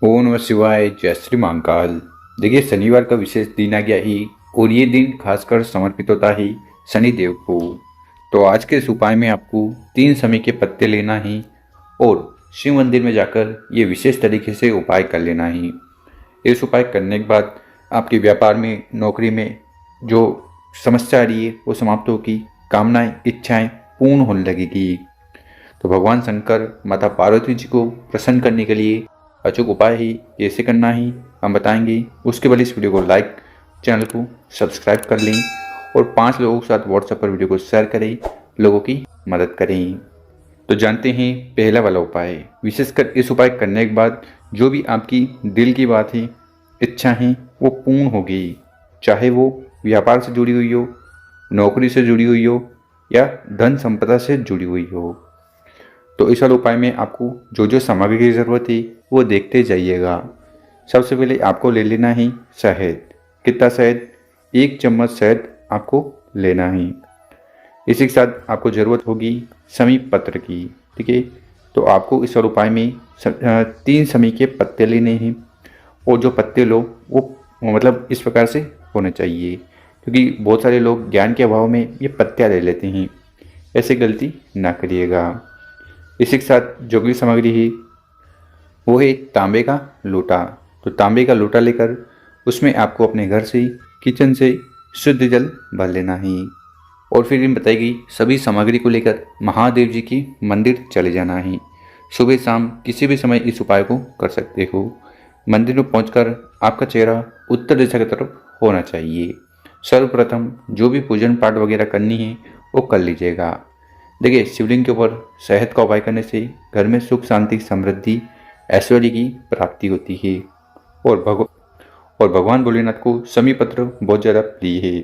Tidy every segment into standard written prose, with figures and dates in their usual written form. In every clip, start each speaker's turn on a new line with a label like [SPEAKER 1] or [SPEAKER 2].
[SPEAKER 1] ओम नमः शिवाय। जय श्री महाकाल। देखिए, शनिवार का विशेष दिन आ गया ही और ये दिन खासकर समर्पित होता है शनि देव को। तो आज के इस उपाय में आपको 3 शमी के पत्ते लेना ही और शिव मंदिर में जाकर ये विशेष तरीके से उपाय कर लेना ही। इस उपाय करने के बाद आपके व्यापार में, नौकरी में जो समस्या आ रही है वो समाप्त होगी, कामनाएं, इच्छाएं पूर्ण होने लगेगी। तो भगवान शंकर, माता पार्वती जी को प्रसन्न करने के लिए अचूक उपाय ही कैसे करना ही हम बताएंगे। उसके बाद इस वीडियो को लाइक, चैनल को सब्सक्राइब कर लें और 5 लोगों के साथ व्हाट्सएप पर वीडियो को शेयर करें, लोगों की मदद करें। तो जानते हैं पहला वाला उपाय। विशेषकर इस उपाय करने के बाद जो भी आपकी दिल की बात है, इच्छा है, वो पूर्ण होगी। चाहे वो व्यापार से जुड़ी हुई हो, नौकरी से जुड़ी हुई हो या धन संपदा से जुड़ी हुई हो। तो इस वाले उपाय में आपको जो जो सामग्री की ज़रूरत है वो देखते जाइएगा। सबसे पहले आपको ले लेना है शहद। कितना शहद? 1 चम्मच शहद आपको लेना है। इसी के साथ आपको ज़रूरत होगी शमी पत्र की। ठीक है, तो आपको इस वाले उपाय में 3 शमी के पत्ते लेने हैं और जो पत्ते लो वो मतलब इस प्रकार से होने चाहिए, क्योंकि बहुत सारे लोग ज्ञान के अभाव में ये पत्तियाँ ले लेते हैं। ऐसे गलती ना करिएगा। इसी के साथ जो भी सामग्री है वो है तांबे का लोटा। तो तांबे का लोटा लेकर उसमें आपको अपने घर से, किचन से शुद्ध जल भर लेना है और फिर इन बताई गई सभी सामग्री को लेकर महादेव जी की मंदिर चले जाना है। सुबह शाम किसी भी समय इस उपाय को कर सकते हो। मंदिर में पहुंचकर आपका चेहरा उत्तर दिशा की तरफ होना चाहिए। सर्वप्रथम जो भी पूजन पाठ वगैरह करनी है वो कर लीजिएगा। देखिए, शिवलिंग के ऊपर शहद का उपाय करने से घर में सुख, शांति, समृद्धि, ऐश्वर्य की प्राप्ति होती है और भगवान भोलेनाथ को शमी पत्र बहुत ज़्यादा प्रिय है।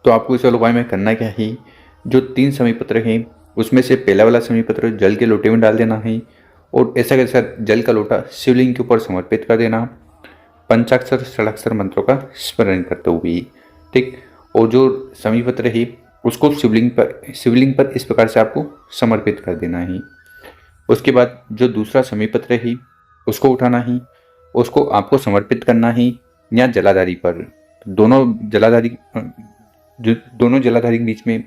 [SPEAKER 1] तो आपको इस वाले उपाय में करना क्या है, जो 3 शमी पत्र हैं उसमें से पहला वाला शमी पत्र जल के लोटे में डाल देना है और ऐसा के साथ जल का लोटा शिवलिंग के ऊपर समर्पित कर देना, पंचाक्षर षडाक्षर मंत्रों का स्मरण करते हुए। ठीक, और जो शमी पत्र है उसको शिवलिंग पर इस प्रकार से आपको समर्पित कर देना है। उसके बाद जो दूसरा शमी पत्र है उसको उठाना है, उसको आपको समर्पित करना है या जलाधारी पर। दोनों जलाधारी के बीच में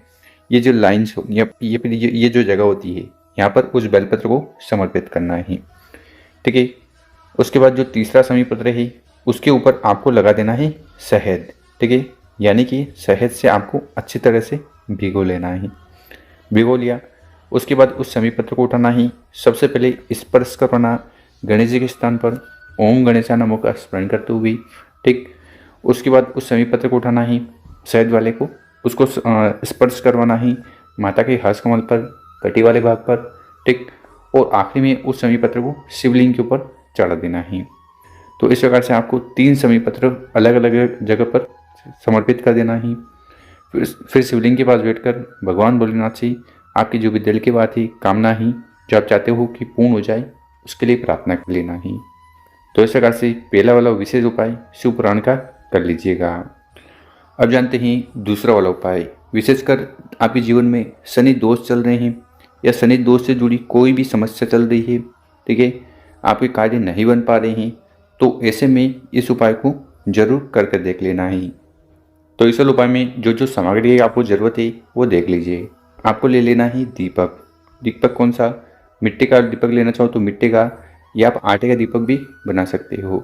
[SPEAKER 1] ये जो लाइन्स या ये जो जगह होती है, यहाँ पर उस बेलपत्र को समर्पित करना है। ठीक है, उसके बाद जो तीसरा शमी पत्र है उसके ऊपर आपको लगा देना है शहद। ठीक है, यानी कि शहद से आपको अच्छी तरह से भिगो लेना है। भिगो लिया, उसके बाद उस शमी पत्र को उठाना ही। सबसे पहले स्पर्श करवाना गणेश जी के स्थान पर ओम गणेशा नमो का स्मरण करते हुए। ठीक, उसके बाद उस शमी पत्र को उठाना ही, शहद वाले को उसको स्पर्श करवाना ही माता के हस्त कमल पर, कटी वाले भाग पर। ठीक, और आखिरी में उस शमी पत्र को शिवलिंग के ऊपर चढ़ा देना ही। तो इस प्रकार से आपको 3 शमी पत्र अलग अलग जगह पर समर्पित कर देना ही। फिर शिवलिंग के पास बैठकर भगवान भोलेनाथ से आपकी जो भी दिल की बात है, कामना ही, जो आप चाहते हो कि पूर्ण हो जाए, उसके लिए प्रार्थना कर लेना ही। तो इस प्रकार से पहला वाला विशेष उपाय शिव पुराण का कर लीजिएगा। अब जानते हैं दूसरा वाला उपाय। विशेषकर आपके जीवन में शनि दोष चल रहे हैं या शनि दोष से जुड़ी कोई भी समस्या चल रही है, ठीक है, आपके कार्य नहीं बन पा रहे हैं, तो ऐसे में इस उपाय को जरूर करके देख लेना है। तो इस उपाय में जो जो सामग्री आपको ज़रूरत है वो देख लीजिए। आपको ले लेना है दीपक। दीपक कौन सा? मिट्टी का दीपक लेना चाहो तो मिट्टी का, या आप आटे का दीपक भी बना सकते हो।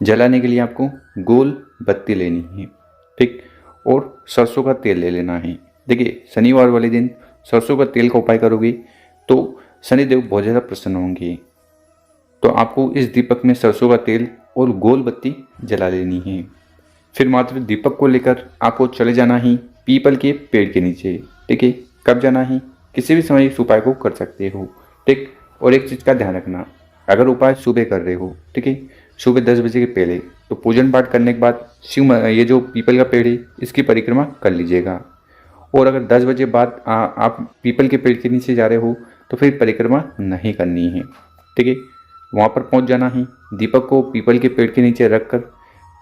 [SPEAKER 1] जलाने के लिए आपको गोल बत्ती लेनी है। ठीक, और सरसों का तेल ले लेना है। देखिए, शनिवार वाले दिन सरसों का तेल का उपाय करोगे तो शनिदेव बहुत ज़्यादा प्रसन्न होंगे। तो आपको इस दीपक में सरसों का तेल और गोल बत्ती जला लेनी है। फिर मात्र दीपक को लेकर आपको चले जाना ही पीपल के पेड़ के नीचे। ठीक है, कब जाना है? किसी भी समय इस उपाय को कर सकते हो। ठीक, और एक चीज़ का ध्यान रखना, अगर उपाय सुबह कर रहे हो, ठीक है, सुबह 10 बजे के पहले, तो पूजन पाठ करने के बाद ये जो पीपल का पेड़ है इसकी परिक्रमा कर लीजिएगा। और अगर 10 बजे बाद आप पीपल के पेड़ के नीचे जा रहे हो तो फिर परिक्रमा नहीं करनी है। ठीक है, वहाँ पर पहुँच जाना ही, दीपक को पीपल के पेड़ के नीचे रख कर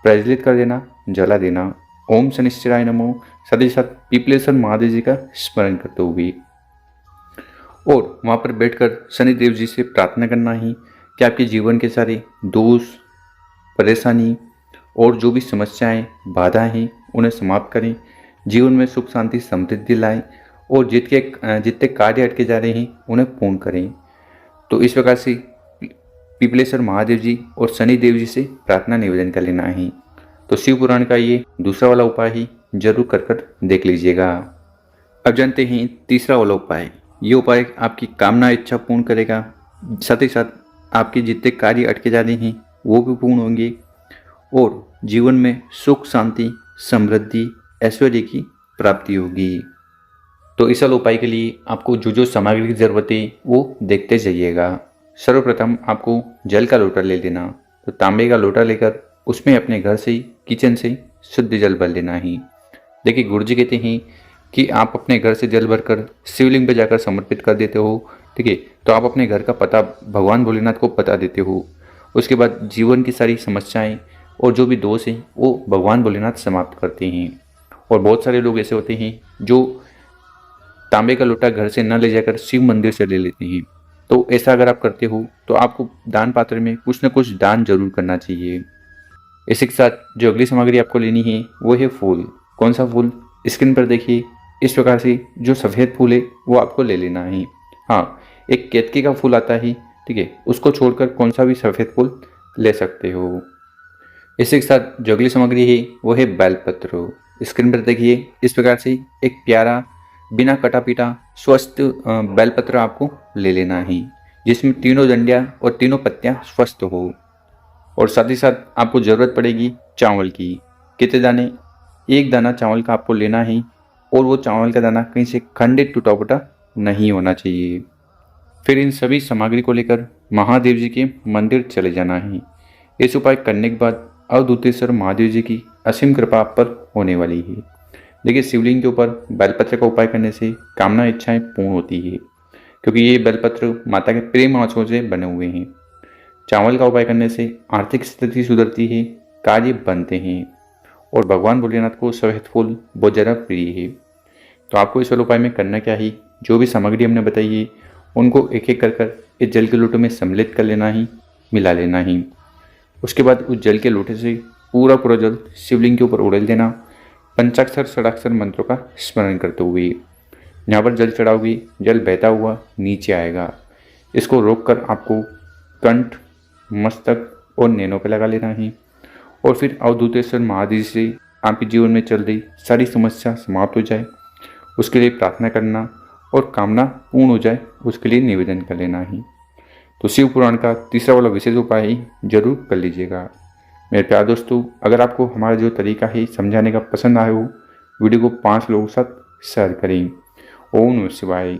[SPEAKER 1] प्रज्वलित कर देना, जला देना। ओम शनिश्चराय नमो, साथ ही साथ पीपलेश्वर महादेव जी का स्मरण करते हुए और वहाँ पर बैठकर शनिदेव जी से प्रार्थना करना ही कि आपके जीवन के सारे दोष, परेशानी और जो भी समस्याएं, बाधाएं हैं उन्हें समाप्त करें, जीवन में सुख शांति समृद्धि लाएं और जितने कार्य अटके जा रहे हैं उन्हें पूर्ण करें। तो इस प्रकार से पिपलेश्वर महादेव जी और शनि देव जी से प्रार्थना निवेदन कर लेना है। तो शिव पुराण का ये दूसरा वाला उपाय ही जरूर कर देख लीजिएगा। अब जानते हैं तीसरा वाला उपाय। ये उपाय आपकी कामना इच्छा पूर्ण करेगा, साथ ही साथ आपके जितने कार्य अटके जा रहे हैं वो भी पूर्ण होंगे और जीवन में सुख शांति समृद्धि ऐश्वर्य की प्राप्ति होगी। तो इस वाले उपाय के लिए आपको जो सामग्री की ज़रूरत है वो देखते जाइएगा। सर्वप्रथम आपको जल का लोटा ले लेना। तो तांबे का लोटा लेकर उसमें अपने घर से किचन से शुद्ध जल भर लेना ही। देखिए गुरुजी कहते हैं कि आप अपने घर से जल भरकर शिवलिंग पर जाकर समर्पित कर देते हो, ठीक है। तो आप अपने घर का पता भगवान भोलेनाथ को बता देते हो। उसके बाद जीवन की सारी समस्याएं और जो भी दोष हैं वो भगवान भोलेनाथ समाप्त करते हैं। और बहुत सारे लोग ऐसे होते हैं जो तांबे का लोटा घर से न ले जाकर शिव मंदिर से ले लेते हैं। तो ऐसा अगर आप करते हो तो आपको दान पात्र में कुछ न कुछ दान जरूर करना चाहिए। इसी के साथ जो अगली सामग्री आपको लेनी है वो है फूल। कौन सा फूल? स्क्रीन पर देखिए। इस प्रकार से जो सफ़ेद फूल है वो आपको ले लेना है। हाँ, एक केतकी का फूल आता है, ठीक है, उसको छोड़कर कौन सा भी सफ़ेद फूल ले सकते हो। इसी के साथ जो अगली सामग्री है वो है बेलपत्र। स्क्रीन पर देखिए। इस प्रकार से एक प्यारा बिना कटा पीटा स्वस्थ बेलपत्र आपको ले लेना है, जिसमें तीनों डंडियाँ और तीनों पत्तियाँ स्वस्थ हो। और साथ ही साथ आपको ज़रूरत पड़ेगी चावल की। कितने दाने? एक दाना चावल का आपको लेना है और वो चावल का दाना कहीं से खंडित टूटा फूटा नहीं होना चाहिए। फिर इन सभी सामग्री को लेकर महादेव जी के मंदिर चले जाना है। इस उपाय करने के बाद अवधूतेश्वर महादेव जी की असीम कृपा आप पर होने वाली है। देखिए शिवलिंग के ऊपर बेलपत्र का उपाय करने से कामना इच्छाएं पूर्ण होती है, क्योंकि ये बेलपत्र माता के प्रेम आंसुओं से बने हुए हैं। चावल का उपाय करने से आर्थिक स्थिति सुधरती है, कार्य बनते हैं और भगवान भोलेनाथ को सफ़ेद फूल बहुत ज़्यादा प्रिय है। तो आपको इस वाले उपाय में करना क्या है, जो भी सामग्री हमने बताई है उनको एक एक कर इस जल के लोटे में सम्मिलित कर लेना ही, मिला लेना ही। उसके बाद उस जल के लोटे से पूरा जल शिवलिंग के ऊपर उड़ेल देना, पंचाक्षर षडाक्षर मंत्रों का स्मरण करते हुए। यहाँ पर जल चढ़ाओगे, जल बहता हुआ नीचे आएगा। इसको रोककर आपको कंठ, मस्तक और नैनों पे लगा लेना है और फिर अवधूतेश्वर महादेव से आपके जीवन में चल रही सारी समस्या समाप्त हो जाए उसके लिए प्रार्थना करना और कामना पूर्ण हो जाए उसके लिए निवेदन कर लेना है। तो शिव पुराण का तीसरा वाला विशेष उपाय ही जरूर कर लीजिएगा। मेरे प्यारे दोस्तों, अगर आपको हमारा जो तरीका है समझाने का पसंद आया हो, वीडियो को 5 लोगों के साथ शेयर करें। ओम नमः शिवाय।